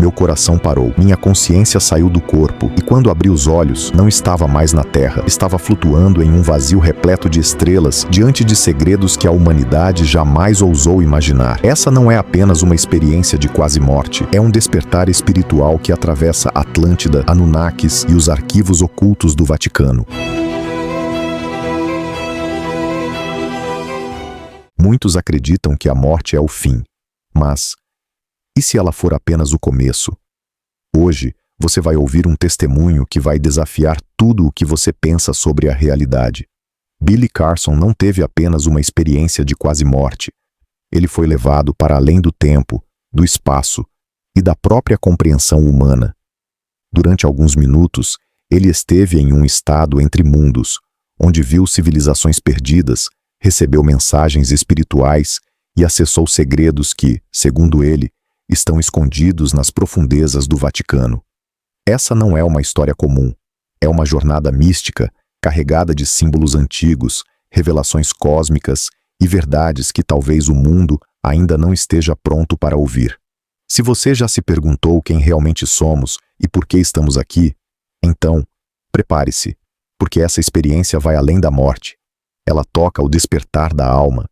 Meu coração parou, minha consciência saiu do corpo, e quando abri os olhos, não estava mais na Terra. Estava flutuando em um vazio repleto de estrelas, diante de segredos que a humanidade jamais ousou imaginar. Essa não é apenas uma experiência de quase morte, é um despertar espiritual que atravessa Atlântida, Anunnakis e os arquivos ocultos do Vaticano. Muitos acreditam que a morte é o fim, mas e se ela for apenas o começo? Hoje, você vai ouvir um testemunho que vai desafiar tudo o que você pensa sobre a realidade. Billy Carson não teve apenas uma experiência de quase morte. Ele foi levado para além do tempo, do espaço e da própria compreensão humana. Durante alguns minutos, ele esteve em um estado entre mundos, onde viu civilizações perdidas, recebeu mensagens espirituais e acessou segredos que, segundo ele, estão escondidos nas profundezas do Vaticano. Essa não é uma história comum. É uma jornada mística, carregada de símbolos antigos, revelações cósmicas e verdades que talvez o mundo ainda não esteja pronto para ouvir. Se você já se perguntou quem realmente somos e por que estamos aqui, então, prepare-se, porque essa experiência vai além da morte. Ela toca o despertar da alma.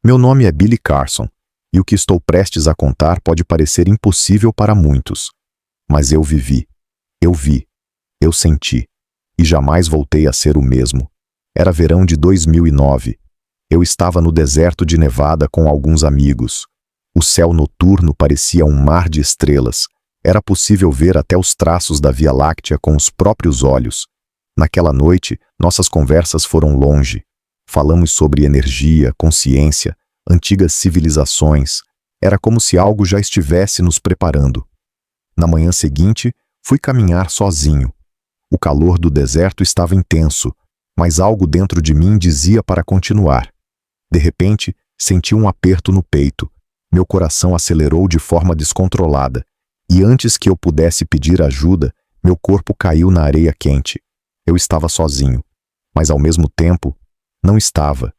Meu nome é Billy Carson, e o que estou prestes a contar pode parecer impossível para muitos. Mas eu vivi, eu vi, eu senti, e jamais voltei a ser o mesmo. Era verão de 2009. Eu estava no deserto de Nevada com alguns amigos. O céu noturno parecia um mar de estrelas. Era possível ver até os traços da Via Láctea com os próprios olhos. Naquela noite, nossas conversas foram longe. Falamos sobre energia, consciência, antigas civilizações. Era como se algo já estivesse nos preparando. Na manhã seguinte, fui caminhar sozinho. O calor do deserto estava intenso, mas algo dentro de mim dizia para continuar. De repente, senti um aperto no peito. Meu coração acelerou de forma descontrolada, e antes que eu pudesse pedir ajuda, meu corpo caiu na areia quente. Eu estava sozinho, mas ao mesmo tempo, não estava.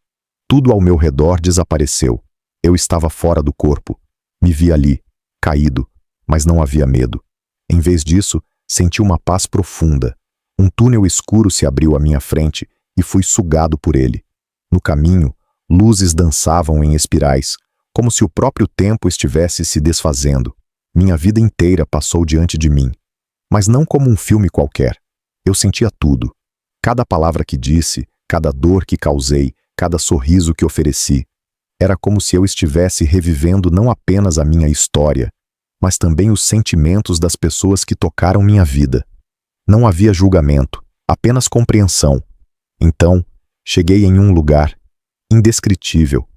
Tudo ao meu redor desapareceu. Eu estava fora do corpo. Me vi ali, caído, mas não havia medo. Em vez disso, senti uma paz profunda. Um túnel escuro se abriu à minha frente e fui sugado por ele. No caminho, luzes dançavam em espirais, como se o próprio tempo estivesse se desfazendo. Minha vida inteira passou diante de mim, mas não como um filme qualquer. Eu sentia tudo. Cada palavra que disse, cada dor que causei, cada sorriso que ofereci. Era como se eu estivesse revivendo não apenas a minha história, mas também os sentimentos das pessoas que tocaram minha vida. Não havia julgamento, apenas compreensão. Então, cheguei em um lugar indescritível,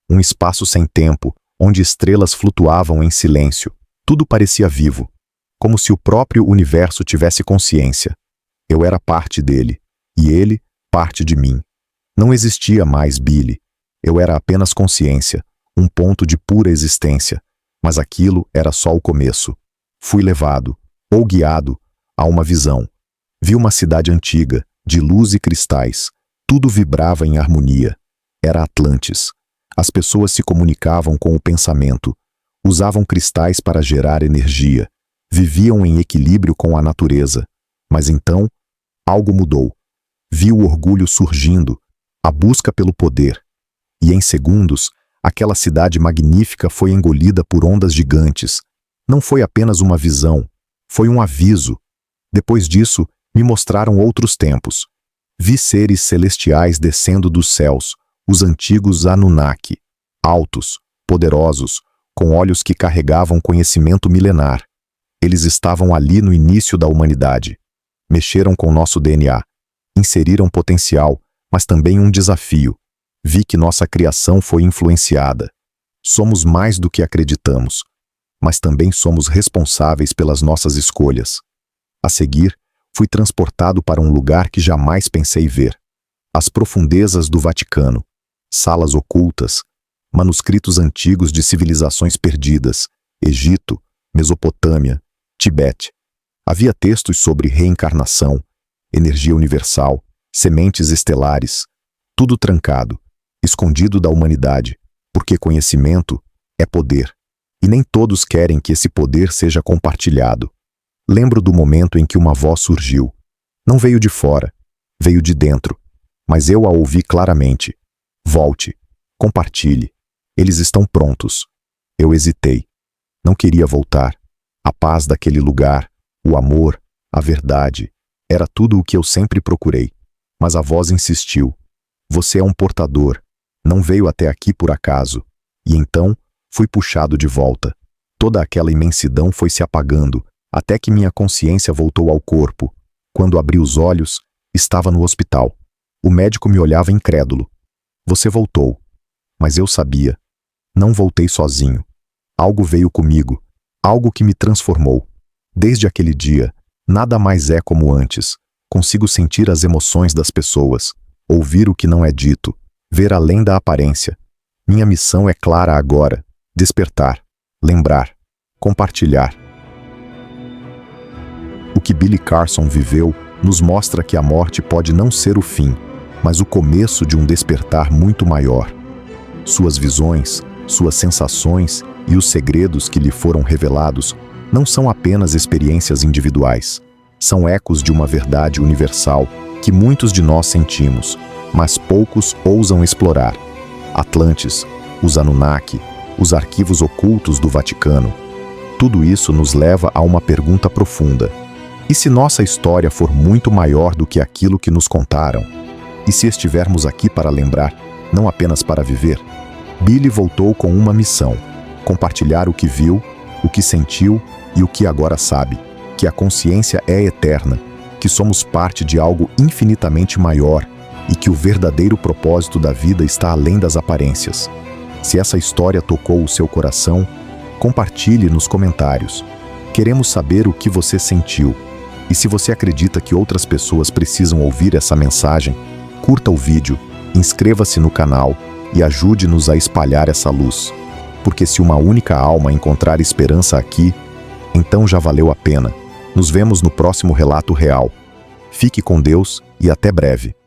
um espaço sem tempo, onde estrelas flutuavam em silêncio. Tudo parecia vivo, como se o próprio universo tivesse consciência. Eu era parte dele, e ele, parte de mim. Não existia mais Billy. Eu era apenas consciência, um ponto de pura existência. Mas aquilo era só o começo. Fui levado, ou guiado, a uma visão. Vi uma cidade antiga, de luz e cristais. Tudo vibrava em harmonia. Era Atlantis. As pessoas se comunicavam com o pensamento. Usavam cristais para gerar energia. Viviam em equilíbrio com a natureza. Mas então, algo mudou. Vi o orgulho surgindo, a busca pelo poder. E em segundos, aquela cidade magnífica foi engolida por ondas gigantes. Não foi apenas uma visão, foi um aviso. Depois disso, me mostraram outros tempos. Vi seres celestiais descendo dos céus, os antigos Anunnaki, altos, poderosos, com olhos que carregavam conhecimento milenar. Eles estavam ali no início da humanidade. Mexeram com nosso DNA, inseriram potencial, mas também um desafio. Vi que nossa criação foi influenciada. Somos mais do que acreditamos, mas também somos responsáveis pelas nossas escolhas. A seguir, fui transportado para um lugar que jamais pensei ver. As profundezas do Vaticano, salas ocultas, manuscritos antigos de civilizações perdidas, Egito, Mesopotâmia, Tibete. Havia textos sobre reencarnação, energia universal, sementes estelares, tudo trancado, escondido da humanidade, porque conhecimento é poder. E nem todos querem que esse poder seja compartilhado. Lembro do momento em que uma voz surgiu. Não veio de fora, veio de dentro. Mas eu a ouvi claramente. Volte, compartilhe. Eles estão prontos. Eu hesitei. Não queria voltar. A paz daquele lugar, o amor, a verdade, era tudo o que eu sempre procurei. Mas a voz insistiu. Você é um portador. Não veio até aqui por acaso. E então, fui puxado de volta. Toda aquela imensidão foi se apagando, até que minha consciência voltou ao corpo. Quando abri os olhos, estava no hospital. O médico me olhava incrédulo. Você voltou. Mas eu sabia. Não voltei sozinho. Algo veio comigo. Algo que me transformou. Desde aquele dia, nada mais é como antes. Consigo sentir as emoções das pessoas, ouvir o que não é dito, ver além da aparência. Minha missão é clara agora: despertar, lembrar, compartilhar. O que Billy Carson viveu nos mostra que a morte pode não ser o fim, mas o começo de um despertar muito maior. Suas visões, suas sensações e os segredos que lhe foram revelados não são apenas experiências individuais. São ecos de uma verdade universal que muitos de nós sentimos, mas poucos ousam explorar. Atlantes, os Anunnaki, os arquivos ocultos do Vaticano. Tudo isso nos leva a uma pergunta profunda. E se nossa história for muito maior do que aquilo que nos contaram? E se estivermos aqui para lembrar, não apenas para viver? Billy voltou com uma missão: compartilhar o que viu, o que sentiu e o que agora sabe, que a consciência é eterna, que somos parte de algo infinitamente maior e que o verdadeiro propósito da vida está além das aparências. Se essa história tocou o seu coração, compartilhe nos comentários. Queremos saber o que você sentiu. E se você acredita que outras pessoas precisam ouvir essa mensagem, curta o vídeo, inscreva-se no canal e ajude-nos a espalhar essa luz. Porque se uma única alma encontrar esperança aqui, então já valeu a pena. Nos vemos no próximo Relato Real. Fique com Deus e até breve.